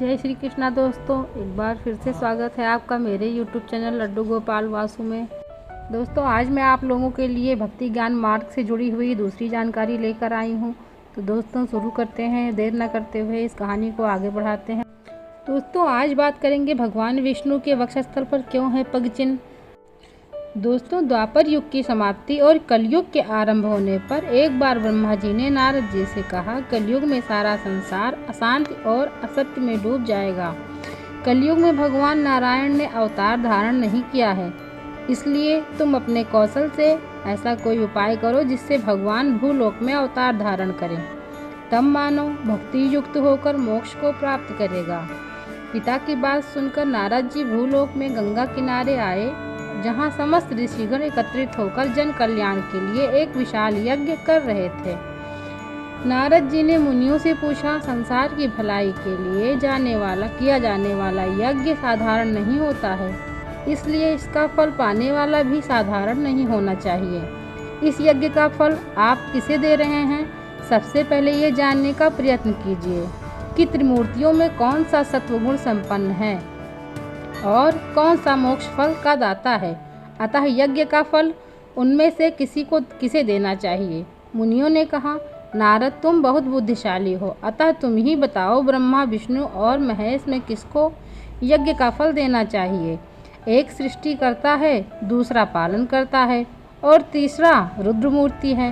जय श्री कृष्णा दोस्तों, एक बार फिर से स्वागत है आपका मेरे YouTube चैनल लड्डू गोपाल वासु में। दोस्तों, आज मैं आप लोगों के लिए भक्ति ज्ञान मार्ग से जुड़ी हुई दूसरी जानकारी लेकर आई हूँ। तो दोस्तों शुरू करते हैं, देर न करते हुए इस कहानी को आगे बढ़ाते हैं। दोस्तों, आज बात करेंगे भगवान विष्णु के वक्षस्थल पर क्यों है पग चिन्ह। दोस्तों, द्वापर युग की समाप्ति और कलयुग के आरंभ होने पर एक बार ब्रह्मा जी ने नारद जी से कहा, कलयुग में सारा संसार अशांति और असत्य में डूब जाएगा। कलयुग में भगवान नारायण ने अवतार धारण नहीं किया है, इसलिए तुम अपने कौशल से ऐसा कोई उपाय करो जिससे भगवान भूलोक में अवतार धारण करें। तब मानव भक्ति युक्त होकर मोक्ष को प्राप्त करेगा। पिता की बात सुनकर नारद जी भूलोक में गंगा किनारे आए, जहाँ समस्त ऋषिगण एकत्रित होकर जन कल्याण के लिए एक विशाल यज्ञ कर रहे थे। नारद जी ने मुनियों से पूछा, संसार की भलाई के लिए किया जाने वाला यज्ञ साधारण नहीं होता है, इसलिए इसका फल पाने वाला भी साधारण नहीं होना चाहिए। इस यज्ञ का फल आप किसे दे रहे हैं? सबसे पहले ये जानने का प्रयत्न कीजिए कि त्रिमूर्तियों में कौन सा सत्वगुण संपन्न है और कौन सा मोक्ष फल का दाता है। अतः यज्ञ का फल उनमें से किसे देना चाहिए। मुनियों ने कहा, नारद तुम बहुत बुद्धिशाली हो, अतः तुम ही बताओ ब्रह्मा विष्णु और महेश में किसको यज्ञ का फल देना चाहिए। एक सृष्टि करता है, दूसरा पालन करता है और तीसरा रुद्रमूर्ति है।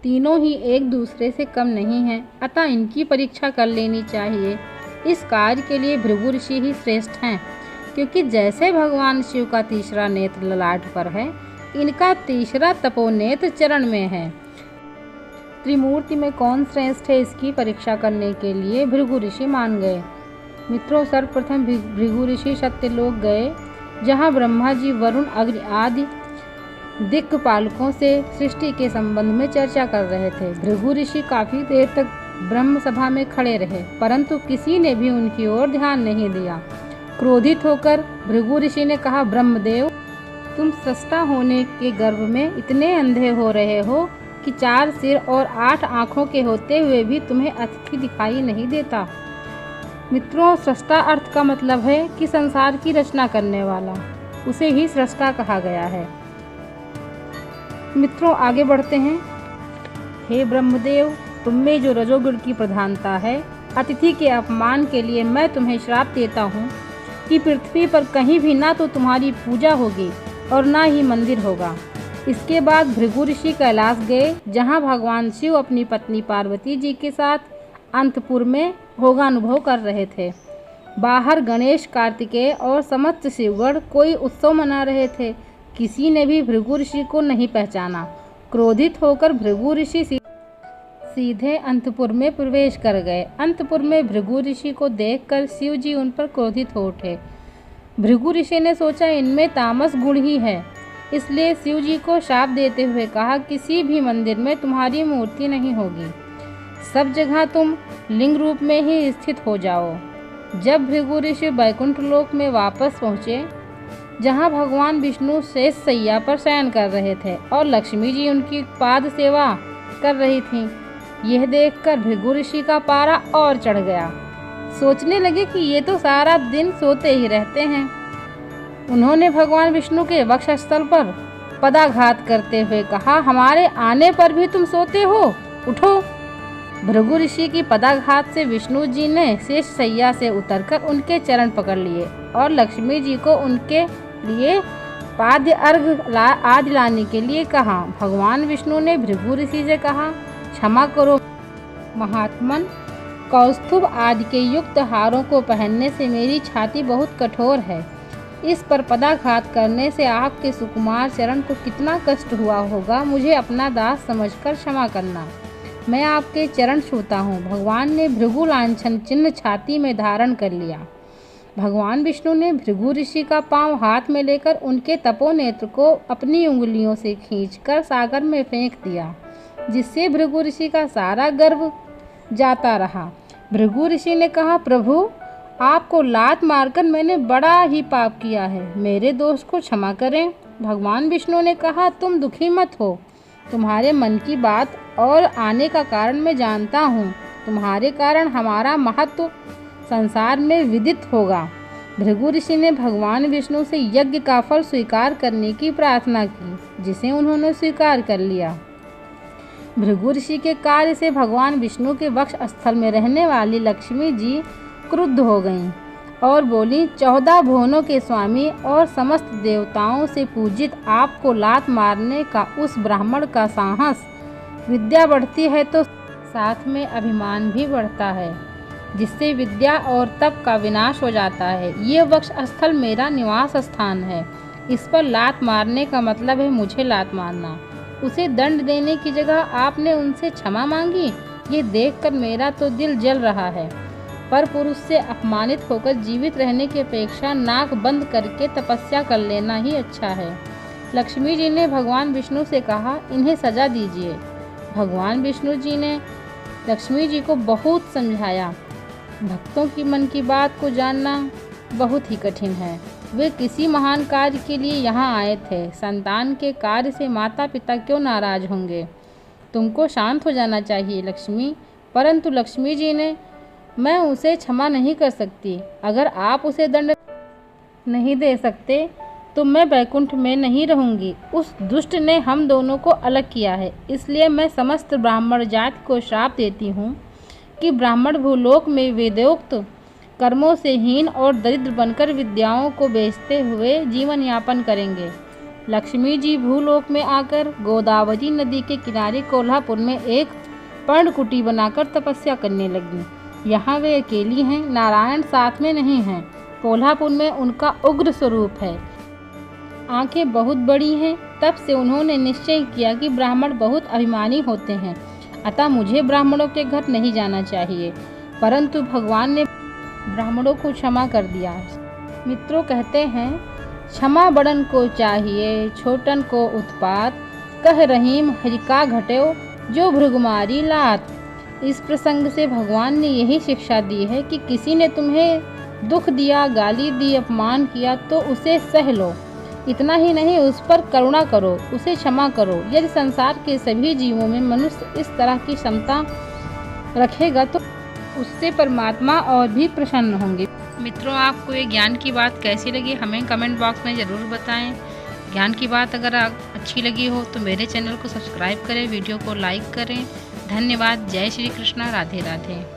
तीनों ही एक दूसरे से कम नहीं हैं, अतः इनकी परीक्षा कर लेनी चाहिए। इस कार्य के लिए भृगु ऋषि ही श्रेष्ठ हैं, क्योंकि जैसे भगवान शिव का तीसरा नेत्र ललाट पर है, इनका तीसरा तपोनेत्र चरण में है। त्रिमूर्ति में कौन श्रेष्ठ है, इसकी परीक्षा करने के लिए भृगु ऋषि मान गए। मित्रों, सर्वप्रथम भृगु ऋषि सत्यलोक गए, जहाँ ब्रह्मा जी, वरुण, अग्नि आदि दिक्पालकों से सृष्टि के संबंध में चर्चा कर रहे थे। भृगु ऋषि काफी देर तक ब्रह्म सभा में खड़े रहे, परंतु किसी ने भी उनकी ओर ध्यान नहीं दिया। क्रोधित होकर भृगु ऋषि ने कहा, ब्रह्मदेव, तुम सृष्टा होने के गर्भ में इतने अंधे हो रहे हो कि 4 सिर और 8 आँखों के होते हुए भी तुम्हें अतिथि दिखाई नहीं देता। मित्रों, सृष्टा अर्थ का मतलब है कि संसार की रचना करने वाला, उसे ही सृष्टा कहा गया है। मित्रों, आगे बढ़ते हैं। हे ब्रह्मदेव, तुम में जो रजोगुण की प्रधानता है, अतिथि के अपमान के लिए मैं तुम्हें श्राप देता हूँ कि पृथ्वी पर कहीं भी ना तो तुम्हारी पूजा होगी और ना ही मंदिर होगा। इसके बाद भृगु ऋषि कैलाश गए, जहाँ भगवान शिव अपनी पत्नी पार्वती जी के साथ अंतपुर में भोगानुभव कर रहे थे। बाहर गणेश, कार्तिकेय और समस्त शिवगण कोई उत्सव मना रहे थे। किसी ने भी भृगु ऋषि को नहीं पहचाना। क्रोधित होकर भृगु ऋषि सीधे अंतपुर में प्रवेश कर गए। अंतपुर में भृगु ऋषि को देखकर शिव जी उन पर क्रोधित हो उठे। भृगु ऋषि ने सोचा, इनमें तामस गुण ही है, इसलिए शिव जी को शाप देते हुए कहा, किसी भी मंदिर में तुम्हारी मूर्ति नहीं होगी, सब जगह तुम लिंग रूप में ही स्थित हो जाओ। जब भृगु ऋषि बैकुंठ लोक में वापस पहुँचे, जहाँ भगवान विष्णु शेष शैया पर शयन कर रहे थे और लक्ष्मी जी उनकी पाद सेवा कर रही थीं, यह देखकर भृगु ऋषि का पारा और चढ़ गया। सोचने लगे कि ये तो सारा दिन सोते ही रहते हैं। उन्होंने भगवान विष्णु के वक्षस्थल पर पदाघात करते हुए कहा, हमारे आने पर भी तुम सोते हो, उठो। भृगु ऋषि की पदाघात से विष्णु जी ने शेष शैया से उतरकर उनके चरण पकड़ लिए और लक्ष्मी जी को उनके लिए पाद्य अर्घ आदि लाने के लिए कहा। भगवान विष्णु ने भृगु ऋषि से कहा, क्षमा करो महात्मन, कौस्तुभ आदि के युक्त हारों को पहनने से मेरी छाती बहुत कठोर है। इस पर पदाघात करने से आपके सुकुमार चरण को कितना कष्ट हुआ होगा, मुझे अपना दास समझकर क्षमा करना। मैं आपके चरण छूता हूँ। भगवान ने भृगु लांछन चिन्ह छाती में धारण कर लिया। भगवान विष्णु ने भृगु ऋषि का पांव हाथ में लेकर उनके तपोनेत्र को अपनी उंगलियों से खींचकर सागर में फेंक दिया, जिससे भृगु ऋषि का सारा गर्व जाता रहा। भृगु ऋषि ने कहा, प्रभु, आपको लात मारकर मैंने बड़ा ही पाप किया है, मेरे दोष को क्षमा करें। भगवान विष्णु ने कहा, तुम दुखी मत हो, तुम्हारे मन की बात और आने का कारण मैं जानता हूँ। तुम्हारे कारण हमारा महत्व संसार में विदित होगा। भृगु ऋषि ने भगवान विष्णु से यज्ञ का फल स्वीकार करने की प्रार्थना की, जिसे उन्होंने स्वीकार कर लिया। भृगु ऋषि के कार्य से भगवान विष्णु के वक्ष स्थल में रहने वाली लक्ष्मी जी क्रुद्ध हो गईं और बोली, 14 भुवनों के स्वामी और समस्त देवताओं से पूजित आपको लात मारने का उस ब्राह्मण का साहस। विद्या बढ़ती है तो साथ में अभिमान भी बढ़ता है, जिससे विद्या और तप का विनाश हो जाता है। ये वक्ष स्थल मेरा निवास स्थान है। इस पर लात मारने का मतलब है मुझे लात मारना। उसे दंड देने की जगह आपने उनसे क्षमा मांगी। ये देखकर मेरा तो दिल जल रहा है। पर पुरुष से अपमानित होकर जीवित रहने की अपेक्षा नाक बंद करके तपस्या कर लेना ही अच्छा है। लक्ष्मी जी ने भगवान विष्णु से कहा, इन्हें सजा दीजिए। भगवान विष्णु जी ने लक्ष्मी जी को बहुत समझाया। भक्तों की मन की बात को जानना बहुत ही कठिन है। वे किसी महान कार्य के लिए यहाँ आए थे। संतान के कार्य से माता पिता क्यों नाराज होंगे? तुमको शांत हो जाना चाहिए लक्ष्मी। परंतु लक्ष्मी जी ने, मैं उसे क्षमा नहीं कर सकती। अगर आप उसे दंड नहीं दे सकते तो मैं वैकुंठ में नहीं रहूंगी। उस दुष्ट ने हम दोनों को अलग किया है। इसलिए मैं समस्त ब्राह्मण जाति को श्राप देती हूँ कि ब्राह्मण भूलोक में वेदोक्त कर्मों से हीन और दरिद्र बनकर विद्याओं को बेचते हुए जीवन यापन करेंगे। लक्ष्मी जी भूलोक में आकर गोदावरी नदी के किनारे कोल्हापुर में एक पर्णकुटी बनाकर तपस्या करने लगी। यहाँ वे अकेली हैं, नारायण साथ में नहीं हैं। कोल्हापुर में उनका उग्र स्वरूप है। आंखें बहुत बड़ी हैं। तब से उन्होंने निश्चय किया कि ब्राह्मण बहुत अभिमानी होते हैं, अतः मुझे ब्राह्मणों के घर नहीं जाना चाहिए। परंतु भगवान ने ब्राह्मणों को क्षमा कर दिया। मित्रों कहते हैं, क्षमा बड़न को चाहिए, छोटन को उत्पात, कह रहीम हरिका घटेओ जो भृगुमारी लात। इस प्रसंग से भगवान ने यही शिक्षा दी है कि किसी ने तुम्हें दुख दिया, गाली दी, अपमान किया तो उसे सह लो। इतना ही नहीं, उस पर करुणा करो, उसे क्षमा करो। यदि संसार के सभी जीवों में मनुष्य इस तरह की क्षमता रखेगा तो उससे परमात्मा और भी प्रसन्न होंगे। मित्रों, आपको ये ज्ञान की बात कैसी लगी हमें कमेंट बॉक्स में ज़रूर बताएं। ज्ञान की बात अगर अच्छी लगी हो तो मेरे चैनल को सब्सक्राइब करें, वीडियो को लाइक करें। धन्यवाद। जय श्री कृष्णा। राधे राधे।